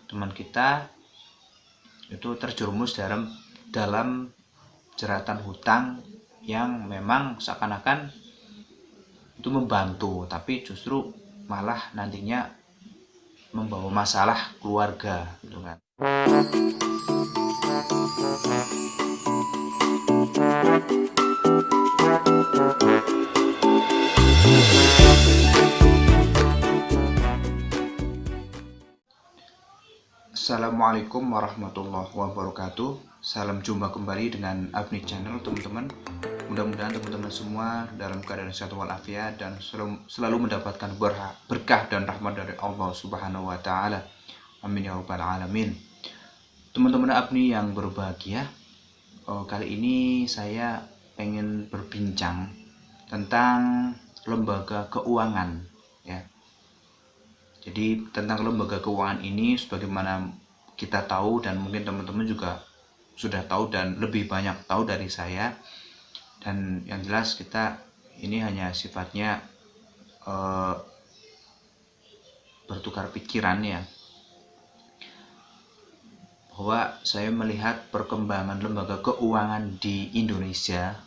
teman kita itu terjerumus dalam jeratan hutang yang memang seakan-akan itu membantu, tapi justru malah nantinya membawa masalah keluarga gitu kan. Assalamualaikum warahmatullahi wabarakatuh. Salam jumpa kembali dengan Abni Channel, teman-teman. Mudah-mudahan teman-teman semua dalam keadaan sehat walafiat dan selalu mendapatkan berkah dan rahmat dari Allah Subhanahu wa taala. Amin ya rabbal alamin. Teman-teman Abni yang berbahagia, kali ini saya pengen berbincang tentang lembaga keuangan ya. Jadi tentang lembaga keuangan ini, sebagaimana kita tahu dan mungkin teman-teman juga sudah tahu dan lebih banyak tahu dari saya, dan yang jelas kita ini hanya sifatnya bertukar pikiran ya, bahwa saya melihat perkembangan lembaga keuangan di Indonesia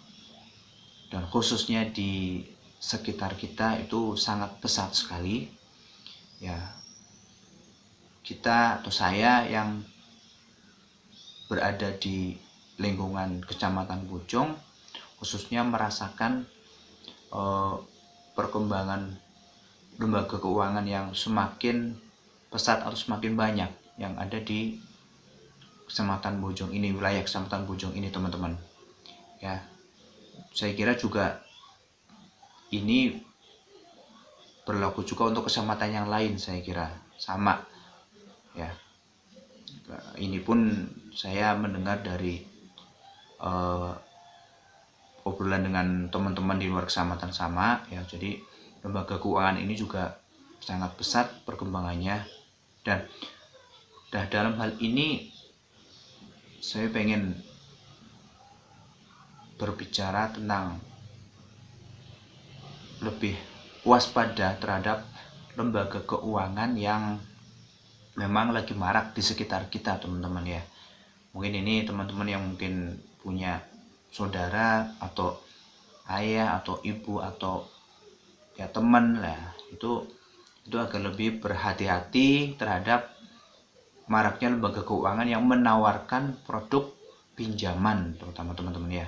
dan khususnya di sekitar kita itu sangat pesat sekali ya. Kita atau saya yang berada di lingkungan Kecamatan Bojong khususnya merasakan perkembangan lembaga keuangan yang semakin pesat atau semakin banyak yang ada di Kecamatan Bojong ini, wilayah Kecamatan Bojong ini, teman-teman ya. Saya kira juga ini berlaku juga untuk kecamatan yang lain, saya kira sama ya. Ini pun saya mendengar dari obrolan dengan teman-teman di luar kecamatan sama ya. Jadi lembaga keuangan ini juga sangat pesat perkembangannya, dan dalam hal ini saya pengen berbicara tentang lebih waspada terhadap lembaga keuangan yang memang lagi marak di sekitar kita, teman-teman ya. Mungkin ini teman-teman yang mungkin punya saudara atau ayah atau ibu atau ya teman lah, itu agak lebih berhati-hati terhadap maraknya lembaga keuangan yang menawarkan produk pinjaman, terutama teman-teman ya.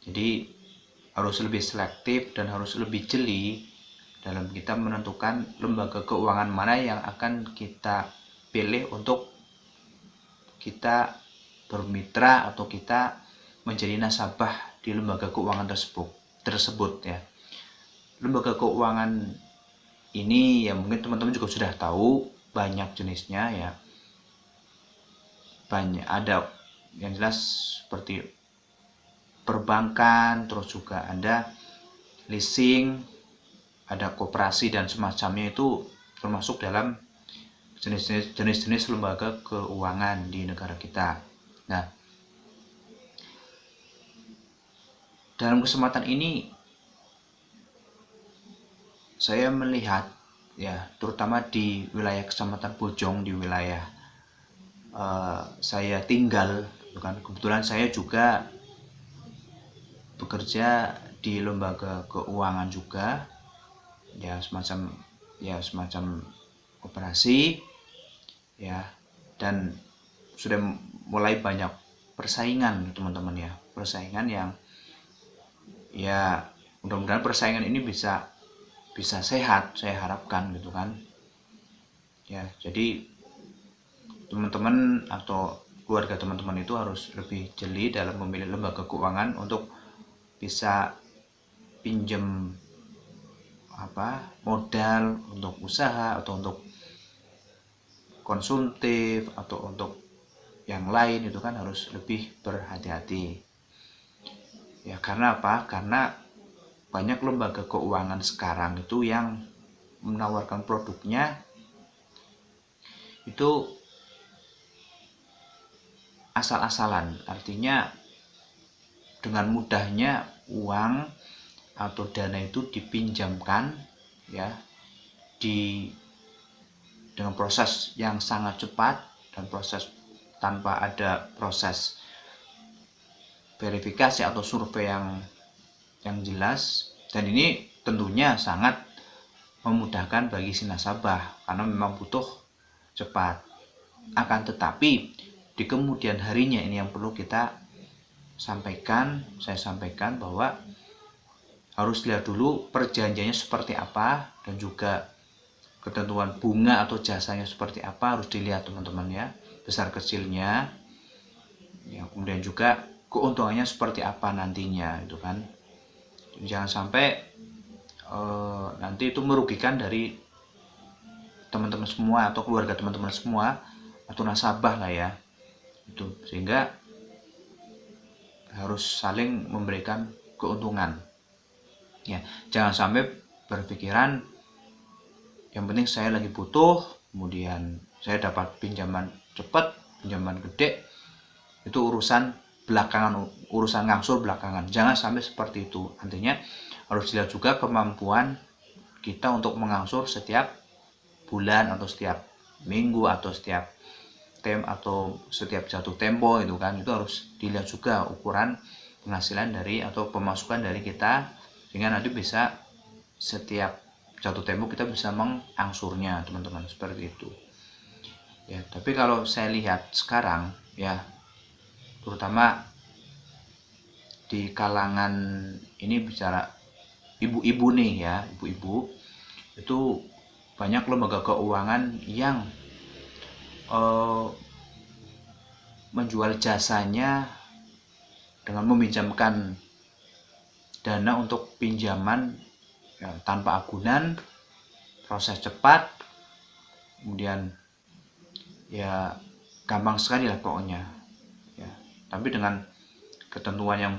Jadi harus lebih selektif dan harus lebih jeli dalam kita menentukan lembaga keuangan mana yang akan kita pilih untuk kita bermitra atau kita menjadi nasabah di lembaga keuangan tersebut ya. Lembaga keuangan ini ya mungkin teman-teman juga sudah tahu banyak jenisnya ya. Banyak, ada yang jelas seperti perbankan, terus juga ada leasing, ada koperasi dan semacamnya, itu termasuk dalam jenis-jenis lembaga keuangan di negara kita. Nah, dalam kesempatan ini saya melihat ya, terutama di wilayah Kecamatan Bojong, di wilayah saya tinggal, bukan kebetulan saya juga bekerja di lembaga keuangan juga ya, semacam koperasi ya, dan sudah mulai banyak persaingan, teman-teman ya. Persaingan yang ya mudah-mudahan persaingan ini bisa sehat, saya harapkan gitu kan ya. Jadi teman-teman atau keluarga teman-teman itu harus lebih jeli dalam memilih lembaga keuangan untuk bisa pinjam modal untuk usaha atau untuk konsumtif atau untuk yang lain, itu kan harus lebih berhati-hati ya. Karena apa? Karena banyak lembaga keuangan sekarang itu yang menawarkan produknya itu asal-asalan, artinya dengan mudahnya uang atau dana itu dipinjamkan ya dengan proses yang sangat cepat dan proses tanpa ada proses verifikasi atau survei yang jelas, dan ini tentunya sangat memudahkan bagi si nasabah karena memang butuh cepat. Akan tetapi di kemudian harinya ini yang perlu saya sampaikan bahwa harus lihat dulu perjanjiannya seperti apa, dan juga ketentuan bunga atau jasanya seperti apa harus dilihat teman-teman ya, besar kecilnya ya, kemudian juga keuntungannya seperti apa nantinya itu kan. Jangan sampai nanti itu merugikan dari teman-teman semua atau keluarga teman-teman semua atau nasabah lah ya itu, sehingga harus saling memberikan keuntungan ya. Jangan sampai berpikiran yang penting saya lagi butuh, kemudian saya dapat pinjaman cepat, pinjaman gede, itu urusan belakangan, urusan ngangsur belakangan. Jangan sampai seperti itu. Artinya harus dilihat juga kemampuan kita untuk mengangsur setiap bulan atau setiap minggu atau setiap atau setiap jatuh tempo itu kan. Itu harus dilihat juga ukuran penghasilan dari atau pemasukan dari kita, sehingga nanti bisa setiap jatuh tempo kita bisa mengangsurnya teman-teman, seperti itu ya. Tapi kalau saya lihat sekarang ya, terutama di kalangan ini bicara ibu-ibu nih ya, ibu-ibu itu banyak lembaga keuangan yang menjual jasanya dengan meminjamkan dana untuk pinjaman ya, tanpa agunan, proses cepat, kemudian ya gampang sekali lah pokoknya ya. Tapi dengan ketentuan yang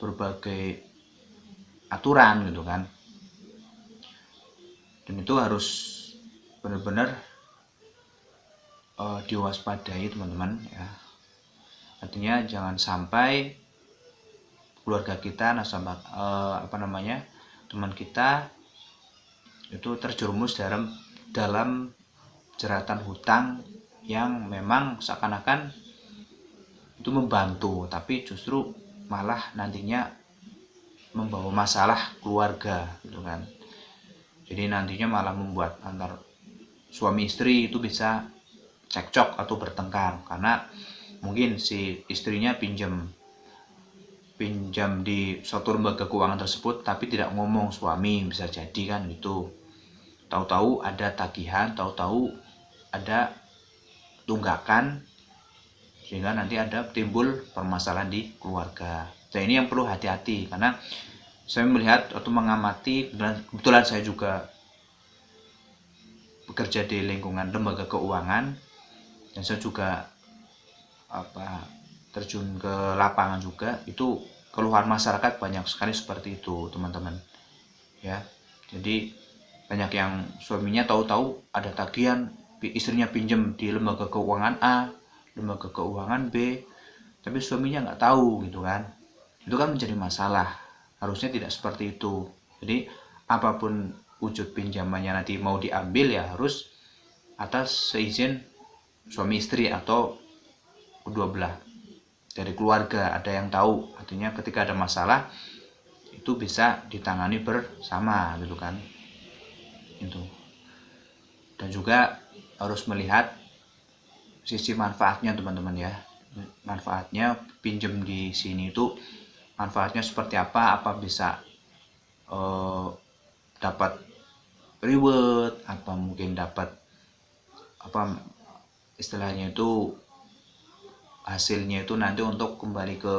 berbagai aturan gitu kan, dan itu harus benar-benar diwaspadai teman-teman ya. Artinya jangan sampai keluarga kita, nasabah teman kita itu terjerumus dalam jeratan hutang yang memang seakan-akan itu membantu, tapi justru malah nantinya membawa masalah keluarga gitu kan. Jadi nantinya malah membuat antar suami istri itu bisa cekcok atau bertengkar, karena mungkin si istrinya pinjam di suatu lembaga keuangan tersebut tapi tidak ngomong suami, bisa jadi kan gitu. Tahu-tahu ada tagihan, tahu-tahu ada tunggakan, sehingga nanti ada timbul permasalahan di keluarga. Dan ini yang perlu hati-hati, karena saya melihat atau mengamati, kebetulan saya juga bekerja di lingkungan lembaga keuangan, dan saya juga terjun ke lapangan juga. Itu keluhan masyarakat banyak sekali seperti itu teman-teman ya. Jadi banyak yang suaminya tahu-tahu ada tagihan, istrinya pinjam di lembaga keuangan A, lembaga keuangan B, tapi suaminya nggak tahu gitu kan. Itu kan menjadi masalah. Harusnya tidak seperti itu. Jadi apapun wujud pinjamannya nanti mau diambil ya harus atas seizin suami istri atau kedua belah dari keluarga, ada yang tahu. Artinya ketika ada masalah itu bisa ditangani bersama gitu kan itu. Dan juga harus melihat sisi manfaatnya teman-teman ya. Manfaatnya pinjam di sini itu manfaatnya seperti apa bisa dapat reward, apa mungkin dapat istilahnya itu hasilnya itu nanti untuk kembali ke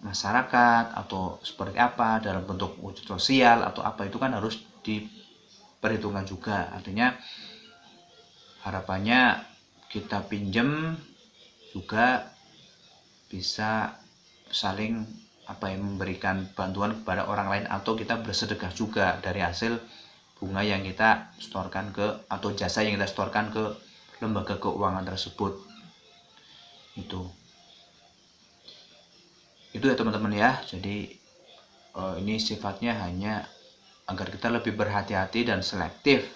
masyarakat atau seperti apa dalam bentuk wujud sosial atau apa, itu kan harus diperhitungkan juga. Artinya harapannya kita pinjam juga bisa saling memberikan bantuan kepada orang lain, atau kita bersedekah juga dari hasil bunga yang kita setorkan ke, atau jasa yang kita setorkan ke lembaga keuangan tersebut. Itu ya teman-teman ya. Jadi ini sifatnya hanya agar kita lebih berhati-hati dan selektif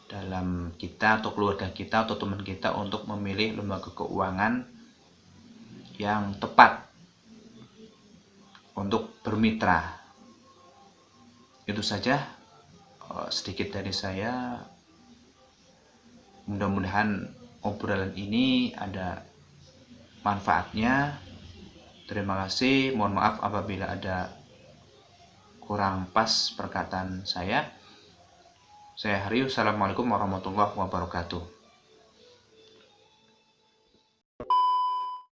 dalam kita atau keluarga kita atau teman kita untuk memilih lembaga keuangan yang tepat untuk bermitra. Itu saja sedikit dari saya. Mudah-mudahan obrolan ini ada manfaatnya. Terima kasih. Mohon maaf apabila ada kurang pas perkataan saya. Saya Haryo. Assalamualaikum warahmatullahi wabarakatuh.